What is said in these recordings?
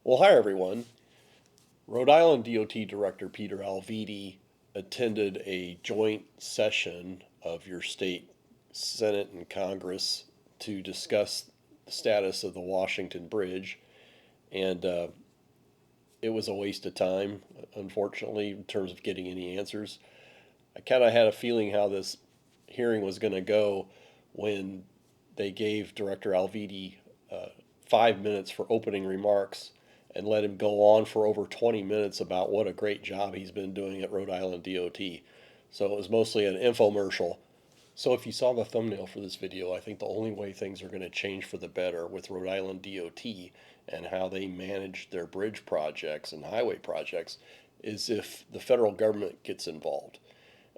Well, hi everyone. Rhode Island DOT Director Peter Alviti attended a joint session of your state Senate and Congress to discuss the status of the Washington Bridge, and it was a waste of time, unfortunately, in terms of getting any answers. I kind of had a feeling how this hearing was going to go when they gave Director Alviti 5 minutes for opening remarks and let him go on for over 20 minutes about what a great job he's been doing at Rhode Island DOT. So it was mostly an infomercial. So if you saw the thumbnail for this video, I think the only way things are going to change for the better with Rhode Island DOT and how they manage their bridge projects and highway projects is if the federal government gets involved.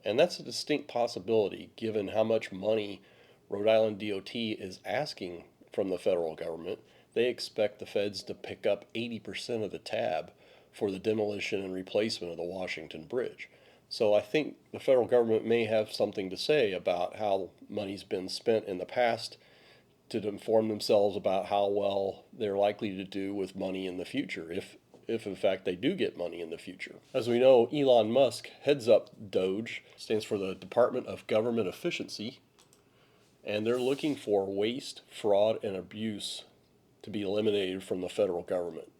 And that's a distinct possibility given how much money Rhode Island DOT is asking from the federal government. They expect the feds to pick up 80% of the tab for the demolition and replacement of the Washington Bridge. So I think the federal government may have something to say about how money's been spent in the past to inform themselves about how well they're likely to do with money in the future, if in fact they do get money in the future. As we know, Elon Musk heads up DOGE, stands for the Department of Government Efficiency, and they're looking for waste, fraud, and abuse to be eliminated from the federal government.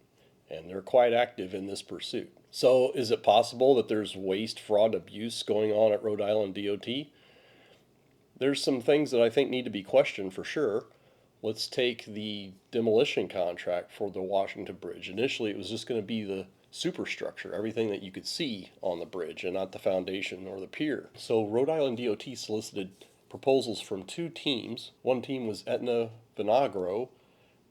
And they're quite active in this pursuit. So is it possible that there's waste, fraud, abuse going on at Rhode Island DOT? There's some things that I think need to be questioned for sure. Let's take the demolition contract for the Washington Bridge. Initially, it was just going to be the superstructure, everything that you could see on the bridge and not the foundation or the pier. So Rhode Island DOT solicited proposals from two teams. One team was Aetna Vinagro,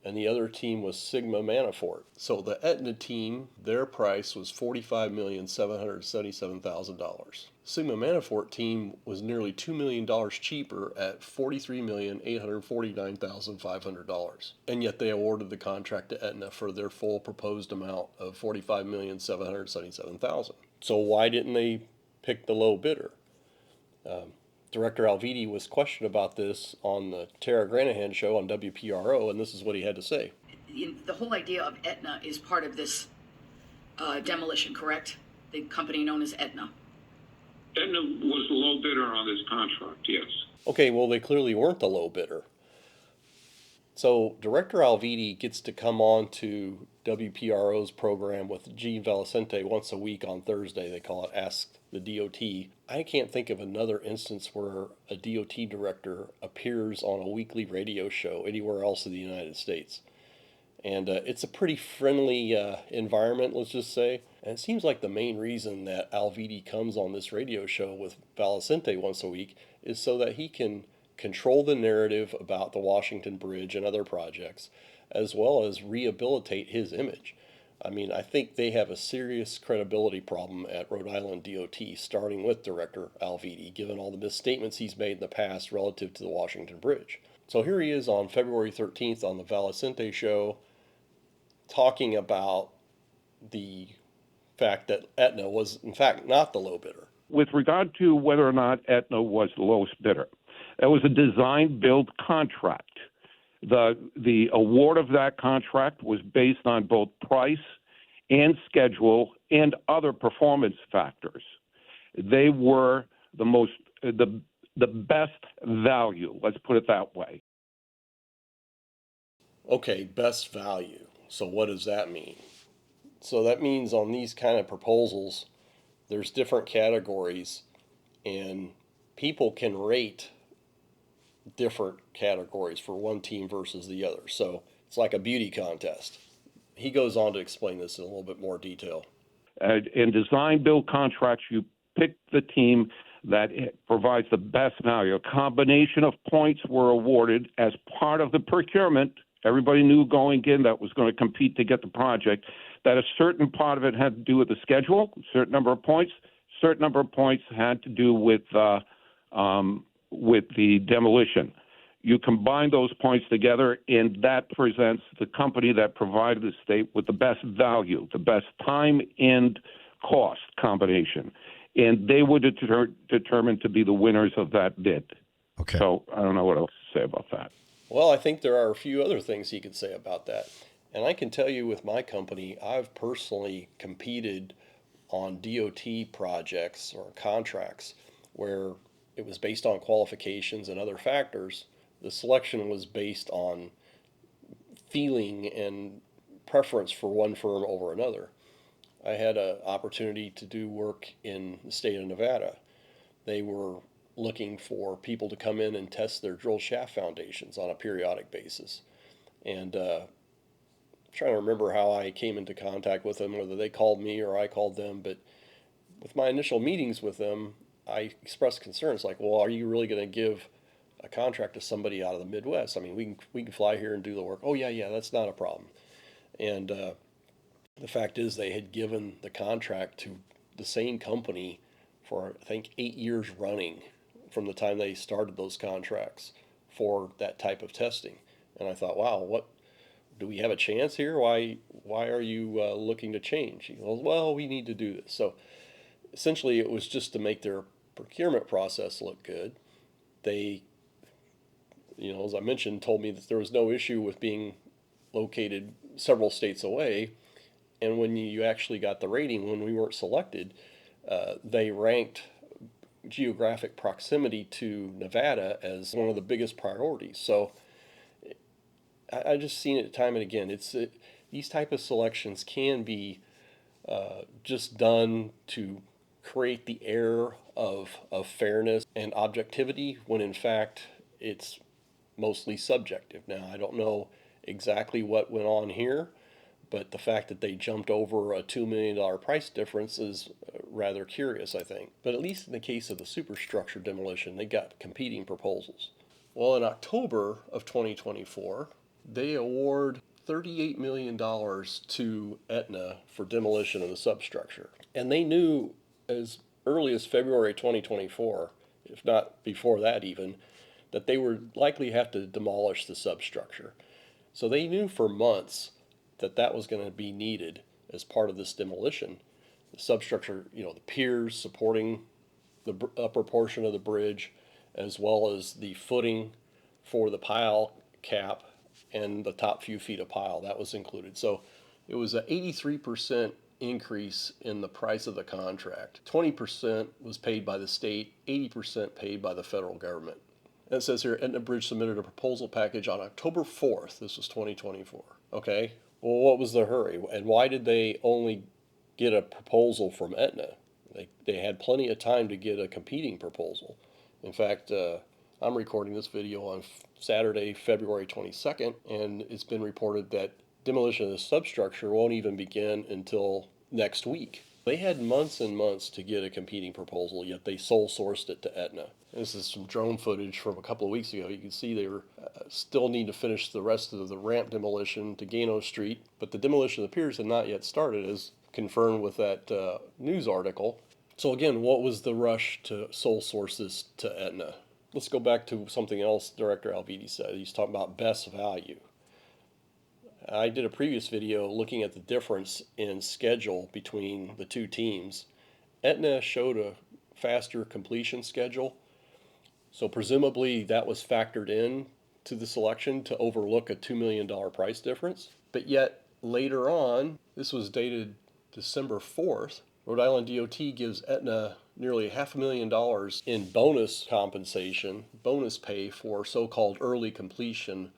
and the other team was Sigma Manafort. So the Aetna team, their price was $45,777,000. Sigma Manafort team was nearly $2 million cheaper at $43,849,500. And yet they awarded the contract to Aetna for their full proposed amount of $45,777,000. So why didn't they pick the low bidder? Director Alviti was questioned about this on the Tara Granahan show on WPRO, and this is what he had to say. The whole idea of Aetna is part of this demolition, correct? The company known as Aetna. Aetna was the low bidder on this contract, yes. Okay, well, they clearly weren't the low bidder. So Director Alviti gets to come on to WPRO's program with Gene Valicente once a week on Thursday. They call it Ask the DOT. I can't think of another instance where a DOT director appears on a weekly radio show anywhere else in the United States. And it's a pretty friendly environment, let's just say. And it seems like the main reason that Alviti comes on this radio show with Valicente once a week is so that he can control the narrative about the Washington Bridge and other projects, as well as rehabilitate his image. I mean, I think they have a serious credibility problem at Rhode Island DOT, starting with Director Alviti, given all the misstatements he's made in the past relative to the Washington Bridge. So here he is on February 13th on the Valicente show, talking about the fact that Aetna was, in fact, not the low bidder. With regard to whether or not Aetna was the lowest bidder, that was a design-build contract. The award of that contract was based on both price and schedule and other performance factors. They were the best value, let's put it that way. Okay, best value. So what does that mean? So that means on these kind of proposals, there's different categories, and people can rate different categories for one team versus the other. So it's like a beauty contest. He goes on to explain this in a little bit more detail. In design-build contracts, you pick the team that provides the best value. A combination of points were awarded as part of the procurement. Everybody knew going in that was going to compete to get the project, that a certain part of it had to do with the schedule, a certain number of points. Certain number of points had to do with the demolition. You combine those points together, and that presents the company that provided the state with the best value, the best time and cost combination. And they were determined to be the winners of that bid. Okay. So I don't know what else to say about that. Well, I think there are a few other things he could say about that. And I can tell you with my company, I've personally competed on DOT projects or contracts where it was based on qualifications and other factors. The selection was based on feeling and preference for one firm over another. I had an opportunity to do work in the state of Nevada. They were looking for people to come in and test their drill shaft foundations on a periodic basis. And trying to remember how I came into contact with them, whether they called me or I called them. But with my initial meetings with them, I expressed concerns like, well, are you really going to give a contract to somebody out of the Midwest? I mean, we can fly here and do the work. Oh, yeah, that's not a problem. And the fact is they had given the contract to the same company for, I think, 8 years running from the time they started those contracts for that type of testing. And I thought, wow, what do we have a chance here? Why are you looking to change? He goes, well, we need to do this. So essentially it was just to make their procurement process look good. They, as I mentioned, told me that there was no issue with being located several states away. And when you actually got the rating, when we weren't selected, they ranked geographic proximity to Nevada as one of the biggest priorities. So I just seen it time and again. These type of selections can be just done to create the air of fairness and objectivity when in fact it's mostly subjective. Now, I don't know exactly what went on here, but the fact that they jumped over a $2 million price difference is rather curious, I think. But at least in the case of the superstructure demolition, they got competing proposals. Well, in October of 2024, they award $38 million to Aetna for demolition of the substructure. And they knew as early as February 2024, if not before that even, that they would likely have to demolish the substructure. So they knew for months that was going to be needed as part of this demolition. The substructure, the piers supporting the upper portion of the bridge, as well as the footing for the pile cap and the top few feet of pile, that was included. So it was an 83% increase in the price of the contract. 20% was paid by the state, 80% paid by the federal government. And it says here, Aetna Bridge submitted a proposal package on October 4th. This was 2024. Okay, well, what was the hurry? And why did they only get a proposal from Aetna? They had plenty of time to get a competing proposal. In fact, I'm recording this video on Saturday, February 22nd, and it's been reported that demolition of the substructure won't even begin until next week. They had months and months to get a competing proposal, yet they sole sourced it to Aetna. This is some drone footage from a couple of weeks ago. You can see they were still need to finish the rest of the ramp demolition to Gano Street, but the demolition of the piers had not yet started, as confirmed with that news article. So again, what was the rush to sole source this to Aetna? Let's go back to something else Director Alviti said. He's talking about best value. I did a previous video looking at the difference in schedule between the two teams. Aetna showed a faster completion schedule, so presumably that was factored in to the selection to overlook a $2 million price difference. But yet later on, this was dated December 4th, Rhode Island DOT gives Aetna nearly $500,000 in bonus compensation, bonus pay for so-called early completion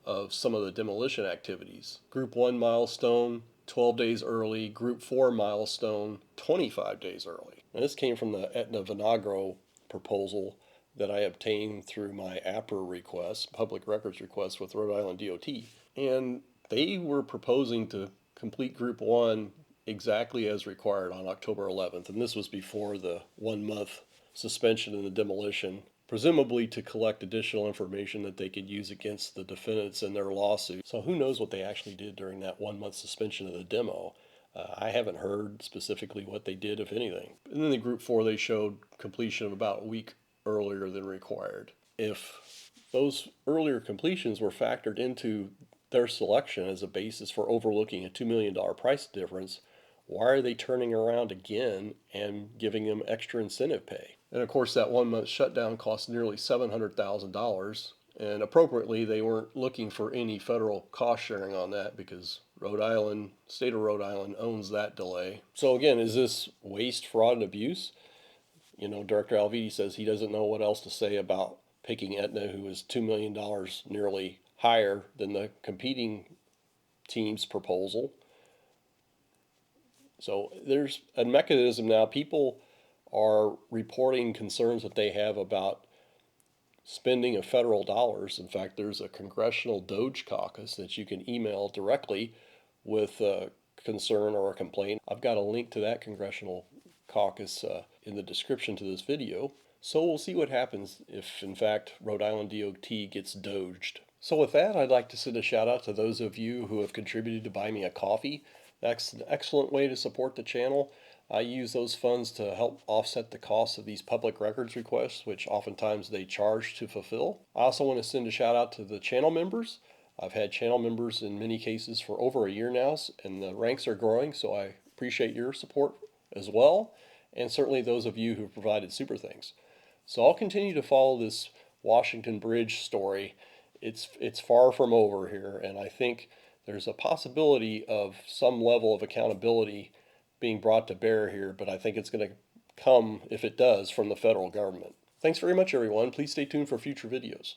of some of the demolition activities. Group 1 milestone, 12 days early. Group 4 milestone, 25 days early. And this came from the Aetna Vinagro proposal that I obtained through my APR request, public records request with Rhode Island DOT. And they were proposing to complete Group 1 exactly as required on October 11th. And this was before the 1-month suspension in the demolition, presumably to collect additional information that they could use against the defendants in their lawsuit. So who knows what they actually did during that 1-month suspension of the demo. I haven't heard specifically what they did, if anything. And then the Group 4, they showed completion of about a week earlier than required. If those earlier completions were factored into their selection as a basis for overlooking a $2 million price difference, why are they turning around again and giving them extra incentive pay? And of course, that 1-month shutdown cost nearly $700,000. And appropriately, they weren't looking for any federal cost sharing on that because state of Rhode Island owns that delay. So again, is this waste, fraud, and abuse? Director Alviti says he doesn't know what else to say about picking Aetna, who is $2 million nearly higher than the competing team's proposal. So there's a mechanism now. People are reporting concerns that they have about spending of federal dollars. In fact, there's a congressional Doge caucus that you can email directly with a concern or a complaint. I've got a link to that congressional caucus in the description to this video. So we'll see what happens if, in fact, Rhode Island DOT gets doged. So with that, I'd like to send a shout out to those of you who have contributed to buy me a coffee. That's an excellent way to support the channel. I use those funds to help offset the costs of these public records requests, which oftentimes they charge to fulfill. I also want to send a shout out to the channel members. I've had channel members in many cases for over a year now, and the ranks are growing, so I appreciate your support as well, and certainly those of you who provided super things. So I'll continue to follow this Washington Bridge story. It's far from over here, and I think there's a possibility of some level of accountability being brought to bear here, but I think it's going to come, if it does, from the federal government. Thanks very much, everyone. Please stay tuned for future videos.